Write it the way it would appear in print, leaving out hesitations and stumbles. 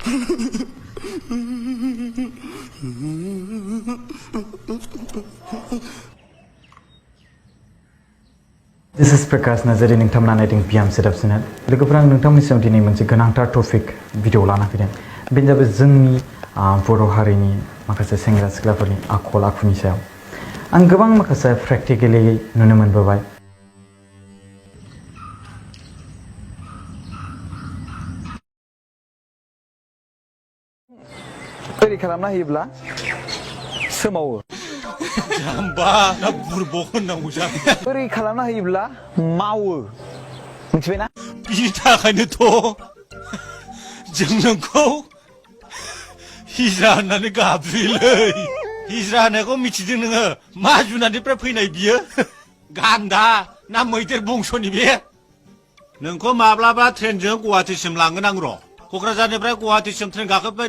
This is Prakash Nazari नोंथांमोना नायदों बियाम सेटआप चेनेल लोगोफोरा नोंथांमोननि सिगाङाव दिनै मोनसे गोनांथार टपिक भिडिअ लाना फैदों बेनो जाबाय जोंनि बर' हारिनि माखासे सेंग्रा सिख्लाफोरनि आखल आखुनि सायाव आं गोबां माखासे प्रेक्टिकेलि नुनो मोनबोबाय ओरै खालामना होयोब्ला सोमावो जाम्बा ना बुरबक होननांगौ जाबाय ओरै खालामना होयोब्ला मावो मिथिबायना बिनि थाखायनोथ' जों नोंखौ हिजरा होननानै गाबज्रियोलै हिजरा होननायखौ मिथिदों नोङो मा जुनारनिफ्राय फैनाय बियो गान्दा ना मैदेर बंस'नि बे नोंखौ माब्लाबा ट्रेनजों गुवाहाटीसिम लांगोन आं र' क'क्राझारनिफ्राय गुवाहाटीसिम ट्रेन गाखोबाय